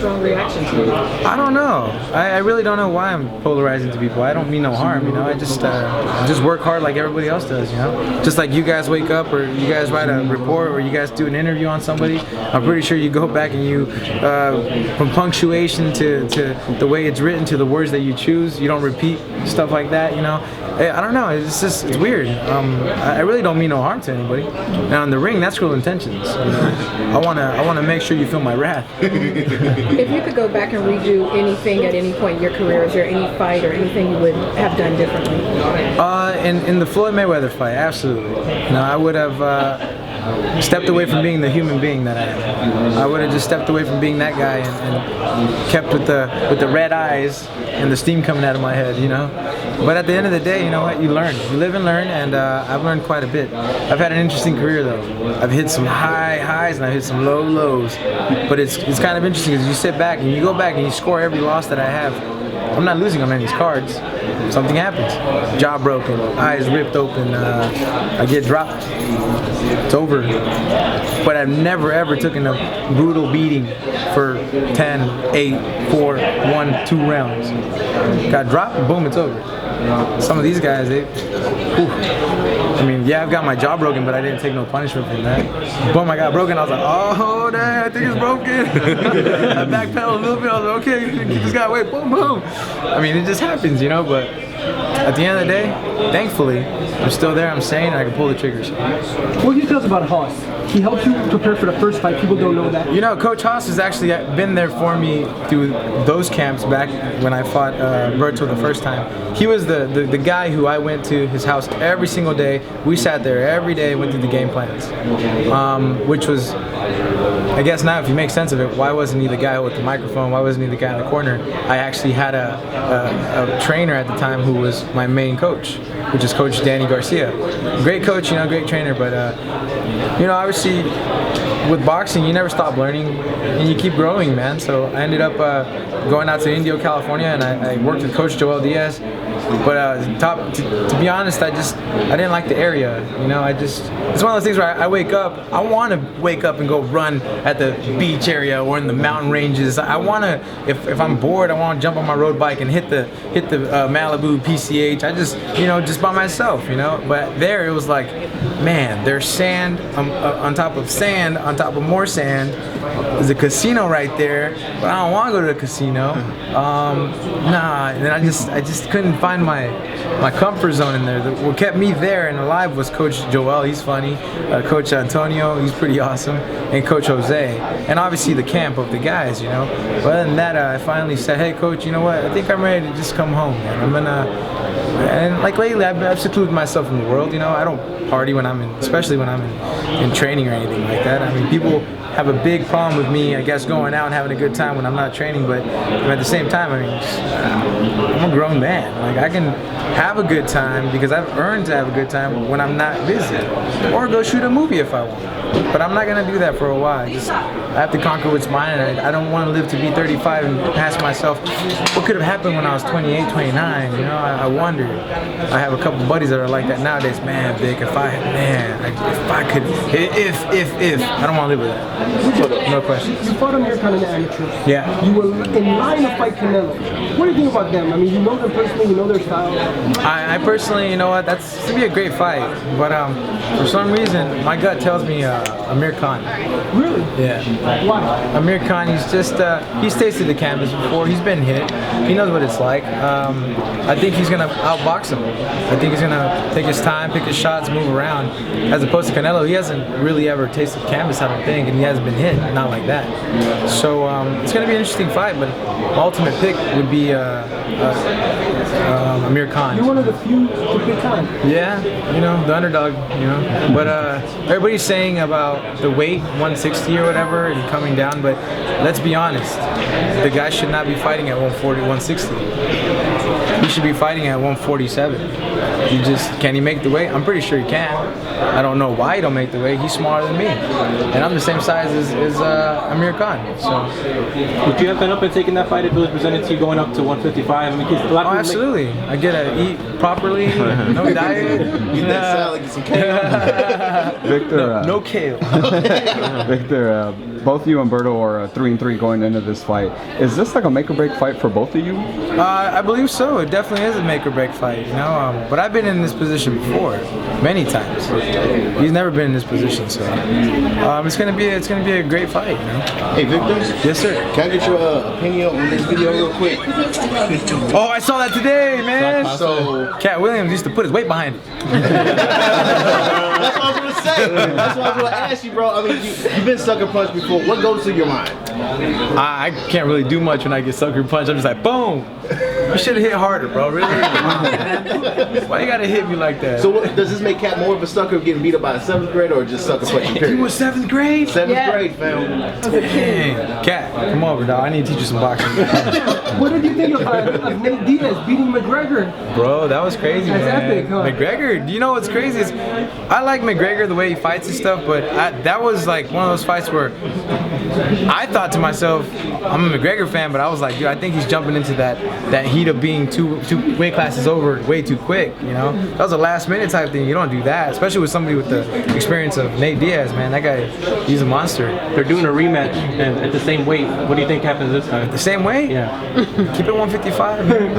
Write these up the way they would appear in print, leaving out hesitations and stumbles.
strong reaction to it? I don't know. I really don't know why I'm polarizing to people. I don't mean no harm, you know. I just work hard like everybody else does, you know. Just like you guys wake up, or you guys write a report, or you guys do an interview on somebody. I'm pretty sure you go back and you, from punctuation to the way it's written to the words that you choose, you don't repeat stuff like that, you know. I don't know. It's weird. I really don't mean no harm to anybody. Now in the ring, that's cruel intentions. You know? I wanna make sure you feel my wrath. If you could go back and redo anything at any point in your career, is there any fight or anything you would have done differently? In the Floyd Mayweather fight, absolutely. You know, I would have stepped away from being the human being that I am. I would have just stepped away from being that guy and kept with the red eyes and the steam coming out of my head, you know. But at the end of the day, you know what? You learn. You live and learn, and I've learned quite a bit. I've had an interesting career, though. I've hit some high highs and I've hit some low lows. But it's kind of interesting because you sit back and you go back and you score every loss that I have. I'm not losing on any cards. Something happens. Jaw broken, eyes ripped open, I get dropped. It's over. But I've never ever taken a brutal beating for 10, 8, 4, 1, 2 rounds. Got dropped, boom, it's over. Some of these guys, I mean, yeah, I've got my jaw broken, but I didn't take no punishment from that. Boom, I got broken. I was like, oh, dang, I think it's broken. I backpedaled a little bit. I was like, okay, keep this guy away. Boom, boom. I mean, it just happens, you know, but at the end of the day, thankfully, I'm still there, I'm sane, and I can pull the triggers. What can you tell us about Haas? He helped you prepare for the first fight. People don't know that. You know, Coach Haas has actually been there for me through those camps back when I fought Berto the first time. He was the guy who I went to his house every single day. We sat there every day, went through the game plans, which was, I guess now if you make sense of it, why wasn't he the guy with the microphone? Why wasn't he the guy in the corner? I actually had a trainer at the time who was my main coach, which is Coach Danny Garcia. Great coach, you know, great trainer, but you know, obviously with boxing, you never stop learning and you keep growing, man. So I ended up going out to Indio, California, and I worked with Coach Joel Diaz. But to be honest, I didn't like the area. You know, it's one of those things where I wake up, I want to wake up and go run at the beach area or in the mountain ranges. I want to, if I'm bored, I want to jump on my road bike and hit the Malibu PCH. I just by myself, you know. But there it was like, man, there's sand on top of sand on top of more sand. There's a casino right there, but I don't want to go to the casino. Nah, and then I just couldn't find my comfort zone in there. What kept me there and alive was Coach Joel, he's funny, Coach Antonio, he's pretty awesome, and Coach Jose, and obviously the camp of the guys, you know. But other than that, I finally said, hey Coach, you know what, I think I'm ready to just come home, man. And like lately, I've secluded myself from the world, you know. I don't party when I'm in, especially when I'm in training or anything like that. I mean, people have a big problem with me, I guess, going out and having a good time when I'm not training, but at the same time, I mean, I'm a grown man. Like, I can have a good time because I've earned to have a good time when I'm not busy, or go shoot a movie if I want. But I'm not gonna do that for a while. I have to conquer what's mine, and I don't want to live to be 35 and ask myself, what could have happened when I was 28, 29? You know, I wonder. I have a couple buddies that are like that nowadays. Man, Vic, if I could, I don't want to live with that. No questions. You fought Amir Khan in the amateur. Yeah. You were in line to fight Canelo. What do you think about them? I mean, you know them personally, you know their style. I personally, you know what, that's going to be a great fight. But for some reason, my gut tells me Amir Khan. Really? Yeah. Why? Amir Khan, he's tasted the canvas before. He's been hit. He knows what it's like. I think he's going to outbox him. I think he's going to take his time, pick his shots, move around. As opposed to Canelo, he hasn't really ever tasted canvas, I don't think, and he hasn't been hit, not like that. So it's going to be an interesting fight, but my ultimate pick would be Amir Khan. You're one of the few to pick Khan. Yeah, you know, the underdog, you know. But everybody's saying about the weight, 160 or whatever, and coming down, but let's be honest, the guy should not be fighting at 140, 160. he should be fighting at 147. Can he make the weight? I'm pretty sure he can. I don't know why he don't make the weight. He's smaller than me, and I'm the same size as Amir Khan. So, would you have been up and taking that fight if it was presented to you going up to 155? I mean, because a lot of people absolutely. I get to eat properly, no diet. Eat that salad, get some kale. Victor, no kale. Victor, both you and Berto are 3-3 going into this fight. Is this like a make or break fight for both of you? I believe so. It definitely is a make or break fight, you know. But I've been in this position before, many times. He's never been in this position, so it's gonna be a great fight, you know. Hey Victor. Yes, sir. Can I get your opinion on this video real quick? Oh, I saw that today, man. So Cat Williams used to put his weight behind it. that's what I was gonna say. That's what I was gonna ask you, bro. I mean, you've been sucker punched before. What goes through your mind? I can't really do much when I get sucker punched. I'm just like, boom. You should have hit harder, bro. Really? Why you gotta hit me like that? So does this make Cat more of a sucker of getting beat up by a 7th grader or just sucker punching period? You was 7th grade? 7th grade, fam. Dang. Cat, come over, dog. I need to teach you some boxing. What did you think of Nate Diaz beating McGregor? Bro, that was crazy, That's man. epic, huh? McGregor, you know what's crazy is I like McGregor the way he fights and stuff, but that was like one of those fights where I thought to myself, I'm a McGregor fan, but I was like, dude, I think he's jumping into that heat of being two weight classes over way too quick, you know? That was a last minute type thing. You don't do that, especially with somebody with the experience of Nate Diaz, man. That guy, he's a monster. they're doing a rematch and at the same weight. What do you think happens this time? The same way? Yeah. Keep it 155, man.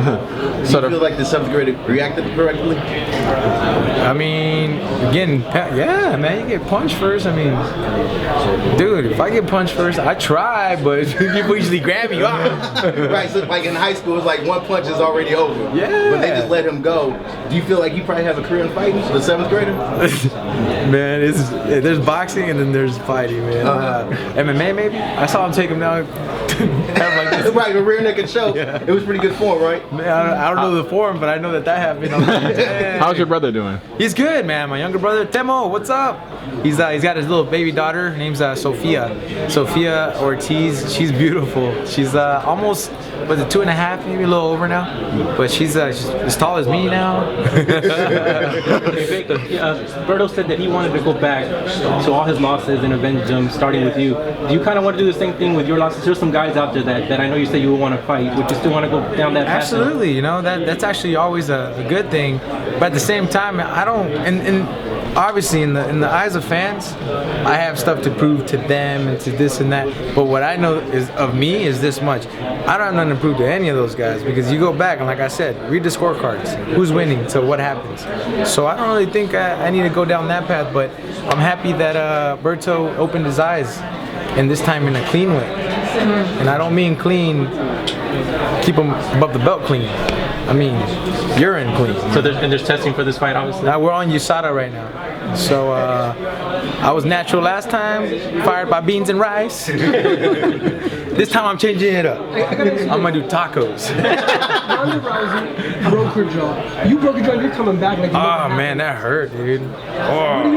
Do you feel like the 7th grader reacted correctly? I mean, yeah, man, you get punched first. I mean, dude, if I get punched first, I try, but people usually grab me. Right, so like in high school, it's like one punch is already over. Yeah. But they just let him go. Do you feel like you probably have a career in fighting, the 7th grader? Man, there's boxing and then there's fighting, man. MMA maybe? I saw him take him down. Have like this. Right, a rear naked show. Yeah. It was pretty good form, right? Man, I don't know the form, but I know that happened. I'm like, dang. How's your brother doing? He's good, man. My younger brother, Temo, what's up? He's got his little baby daughter. Her name's Sophia Ortiz. She's beautiful. She's almost, was it 2.5, maybe a little over now? But she's as tall as me now. Hey, Victor, Berto said that he wanted to go back to all his losses and avenge them, starting with you. Do you kind of want to do the same thing with your losses? There's some guys out there that I know you said you would want to fight. Would you still want to go down that path? Absolutely, you know, that's actually always a good thing. But at the same time, I don't, and obviously in the eyes of fans, I have stuff to prove to them and to this and that. But what I know of me is this much. I don't have nothing to prove to any of those guys because you go back and like I said, read the scorecards. Who's winning? So what happens? So I don't really think I need to go down that path, but I'm happy that Berto opened his eyes, and this time in a clean way. And I don't mean clean, keep them above the belt clean. I mean urine clean. So there's testing for this fight, obviously. Now we're on USADA right now. So I was natural last time, fired by beans and rice. This time I'm changing it up. I'm gonna do tacos. Ronda Rousey broke her jaw. You broke your jaw, you're coming back like you never Oh happened. man, that hurt, dude.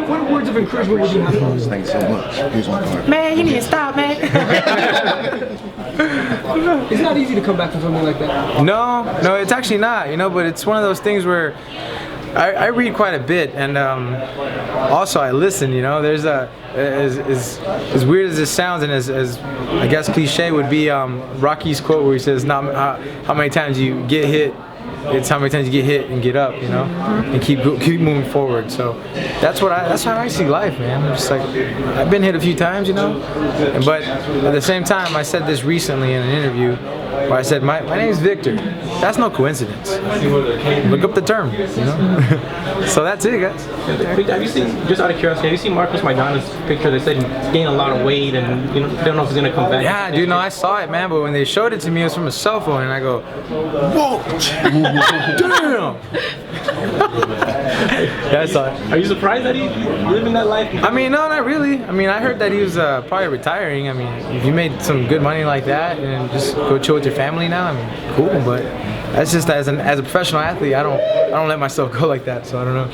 What words of encouragement would you have for us? Thanks so much. Here's my card. Man, you need to stop, man. It's not easy to come back from something like that. No, it's actually not, you know, but it's one of those things where I read quite a bit, and also I listen, you know. There's as weird as this sounds and as I guess cliche would be Rocky's quote where he says, not how many times you get hit, it's how many times you get hit and get up, you know, and keep moving forward. So that's how I see life, man. I'm just like, I've been hit a few times, you know, but at the same time, I said this recently in an interview where I said, my name is Victor. That's no coincidence. Look up the term, you know. So that's it, guys. Have you seen, just out of curiosity, have you seen Marcos Maidana's picture? They said he gained a lot of weight and they don't know if he's gonna come back. Yeah, dude, no, I saw it, man. But when they showed it to me, it was from a cell phone, and I go, whoa, damn. Yeah, I saw it. Are you surprised that he's living that life? I mean, no, not really. I mean, I heard that he was probably retiring. I mean, if you made some good money like that and just go chill with your family now, I mean, cool. But that's just as a professional athlete, I don't let myself go like that. So I don't know.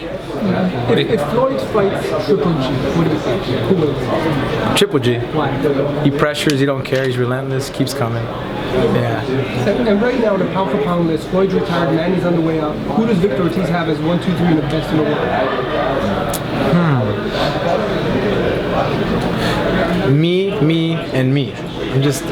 If Floyd fights Triple G, what do you think? Who will win? Triple G. Why? He pressures, he don't care, he's relentless, keeps coming. Yeah. And right now, the pound for pound list, Floyd's retired, Manny's on the way up. Who does Victor Ortiz have as 1, 2, 3 and the best in the world? Me, and me. I'm just a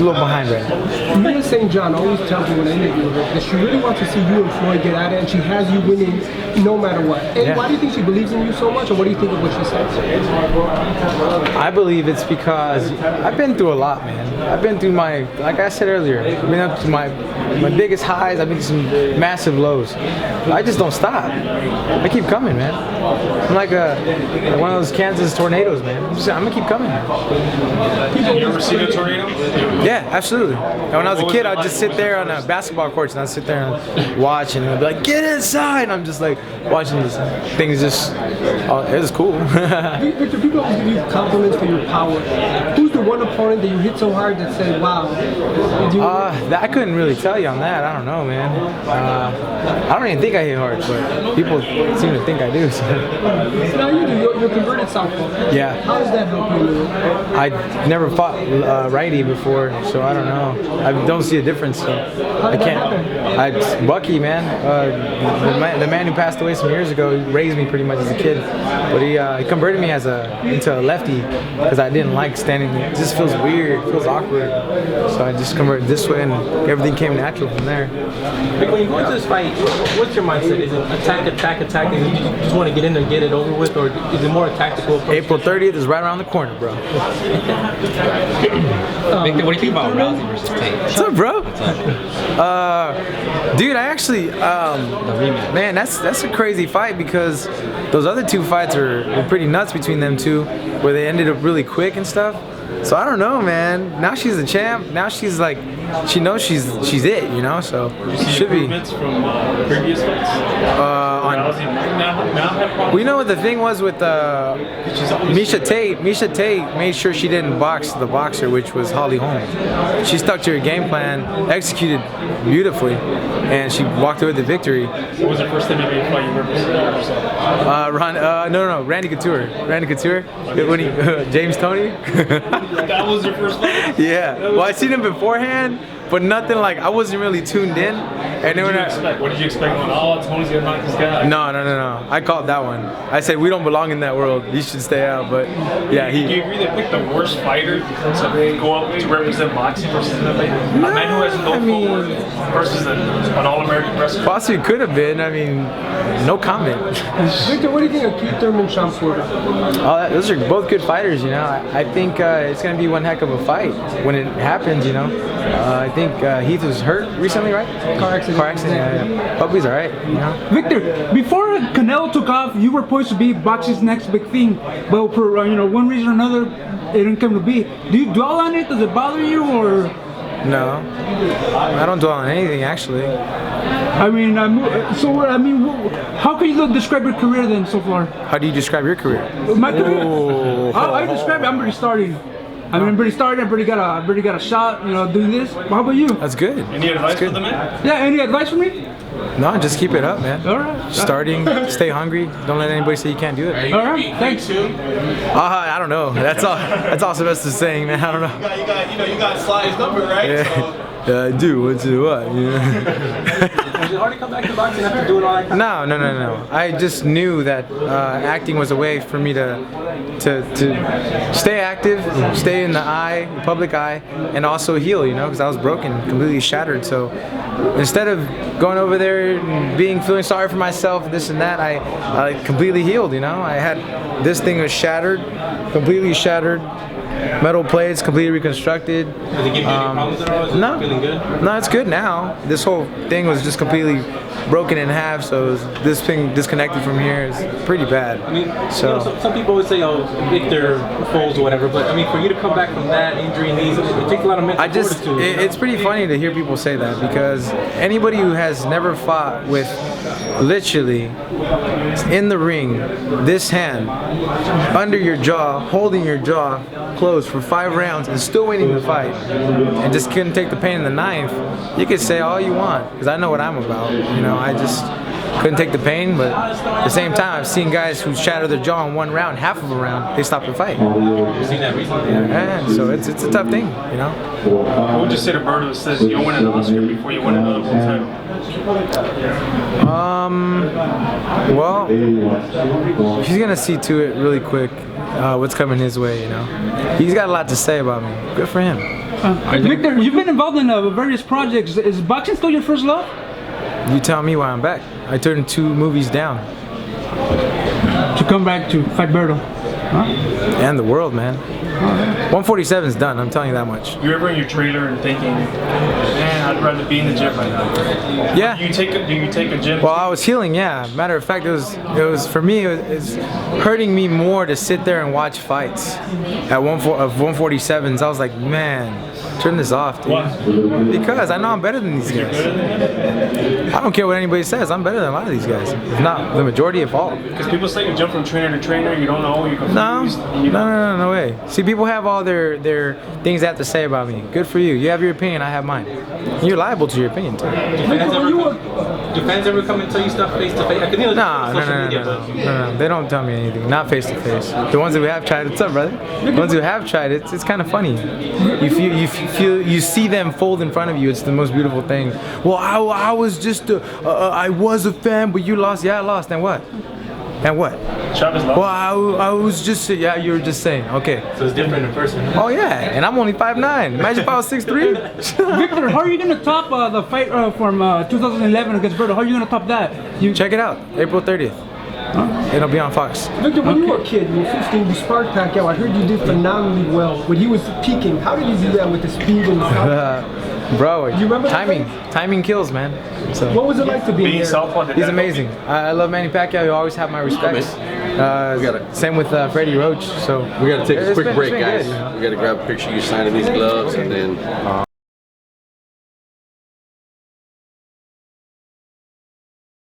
little behind right now. Mia St. John always tells me when I interview her that she really wants to see you and Floyd get at it, and she has you winning no matter what. And Yeah. why do you think she believes in you so much, or what do you think of what she says? I believe it's because I've been through a lot, man. I've been through like I said earlier, I've been up to my biggest highs, I've been to some massive lows. I just don't stop. I keep coming, man. I'm like one of those Kansas tornadoes, man. I'm gonna keep coming. You ever seen a tornado? Yeah, absolutely. And when I was a kid, I'd just sit there on the basketball courts and I'd sit there and watch, and I'd be like, "Get inside!" And I'm just like watching these things. Just, it was cool. Victor, people always give you compliments for your power. Who's the one opponent that you hit so hard that said, "Wow"? I couldn't really tell you on that. I don't know, man. I don't even think I hit hard, but people seem to think I do. So. Now you do. You're converted southpaw. Yeah. How does that help you? I never fought righty before, so I don't know. I don't see a difference, so I can't. Bucky, man, the man who passed away some years ago, he raised me pretty much as a kid, but he converted me into a lefty because I didn't like standing there. It just feels weird, it feels awkward. So I just converted this way, and everything came natural from there. Like when you go into this fight, what's your mindset? Is it attack, and you just want to get in there and get it over with, or is it more a tactical approach? April 30th is right around the corner, bro. Victor, what do you think about Rousey versus Tate? What's up, bro? Dude, I actually, man, that's a crazy fight because those other two fights were pretty nuts between them two, where they ended up really quick and stuff. So I don't know, man. Now she's the champ. Now she's like, she knows she's it, you know. So she should be. Improvements from previous fights. Well, you know what the thing was with Meisha Tate? Meisha Tate made sure she didn't box the boxer, which was Holly Holm. She stuck to her game plan, executed beautifully, and she walked away with the victory. What was the first MMA fight you ever No, Randy Couture. Randy Couture? When he, James Toney? That was your first fight? Yeah. Well, I seen him beforehand, but nothing like, I wasn't really tuned in. And then What did you expect? Oh, Tony's gonna knock this guy out? No. I called that one. I said, we don't belong in that world. He should stay out. But yeah, Do you agree they picked the worst fighter to go up to represent boxing versus MMA? A man who has no versus an all-American wrestler? Possibly could have been. I mean, no comment. Victor, what do you think of Keith Thurman, Sean Porter? Those are both good fighters, you know. I think it's going to be one heck of a fight when it happens, you know. I think Heath was hurt recently, right? Car accident. Yeah. Hope he's all right, you know. Victor, before Canelo took off, you were poised to be boxing's next big thing, but for one reason or another, it didn't come to be. Do you dwell on it? Does it bother you, or? No, I don't dwell on anything actually. I mean, how can you describe your career then so far? How do you describe your career? My career? I describe it. I'm already starting. I mean, I'm already started. I've already got a shot, doing this. How about you? That's good. Any advice for the man? Yeah, any advice for me? No, just keep it up, man. All right. Starting, stay hungry. Don't let anybody say you can't do it. All right, thanks. I don't know. That's all Sylvester's saying, man. I don't know. You got Sly's number, right? Yeah. I do. What's it what? Is it hard to come back to boxing after doing all that? No. I just knew that acting was a way for me to stay active, stay in the public eye, and also heal, you know, because I was broken, completely shattered. So instead of going over there and feeling sorry for myself, this and that, I completely healed, you know. I had, this thing was shattered, completely shattered. Metal plates, completely reconstructed. Did it give you any problems at all? Is it feeling good? No, it's good now. This whole thing was just completely broken in half, so this thing disconnected from here is pretty bad. I mean, some people would say, "Oh, Victor folds or whatever," but I mean, for you to come back from that injury and these, it takes a lot of mental fortitude. It's pretty funny to hear people say that, because anybody who has never fought with literally in the ring, this hand under your jaw, holding your jaw closed for 5 rounds and still waiting to fight, and just couldn't take the pain in the ninth, you could say all you want, because I know what I'm about. You know, couldn't take the pain, but at the same time, I've seen guys who shatter their jaw in one round, half of a round, they stop the fight. You've seen that recently. Yeah, so it's a tough thing, you know. What would you say to Berto that says you'll win an Oscar before you win another world title? Well, he's gonna see to it really quick what's coming his way, you know. He's got a lot to say about me. Good for him. Victor, you've been involved in various projects. Is boxing still your first love? You tell me why I'm back. I turned 2 movies down. To come back to fight Berto. Huh? And the world, man. 147 is done, I'm telling you that much. You're ever in your trailer and thinking, man, I'd rather be in the gym right now? Yeah. Do you take a gym? Well, I was healing, yeah. Matter of fact, it was for me, it's hurting me more to sit there and watch fights at 147s. I was like, man, turn this off, dude. Why? Because I know I'm better than these guys. I don't care what anybody says, I'm better than a lot of these guys. If not the majority of all. Because people say you jump from trainer to trainer, you don't know, you're confused. No way. See, people have all their things they have to say about me. Good for you. You have your opinion, I have mine. You're liable to your opinion, too. Do fans ever come and tell you stuff face to face? No. They don't tell me anything. Not face to face. The ones that we have tried, what's up, brother? The ones who have tried, it's kind of funny. You see them fold in front of you. It's the most beautiful thing. Well, I was just I was a fan, but you lost. Yeah, I lost. And what? And what? Chavez lost. Well, I was just, yeah, you were just saying. Okay. So it's different in person. Oh yeah, and I'm only 5'9". Imagine if I was 6'3". Victor, how are you gonna top the fight from 2011 against Berto? How are you gonna top that? Check it out, April 30th. It'll be on Fox. Victor, when you were a kid, you were 15, you sparred Pacquiao. I heard you did phenomenally well. When he was peaking, how did you do that with the speed and the power? Bro, you remember timing kills, man. So what was it like to be being southpaw? He's amazing. I love Manny Pacquiao. He'll always have my respects. Same with Freddie Roach. So we gotta take a quick break, good, guys. you know? We gotta grab a picture of you signing these gloves, and then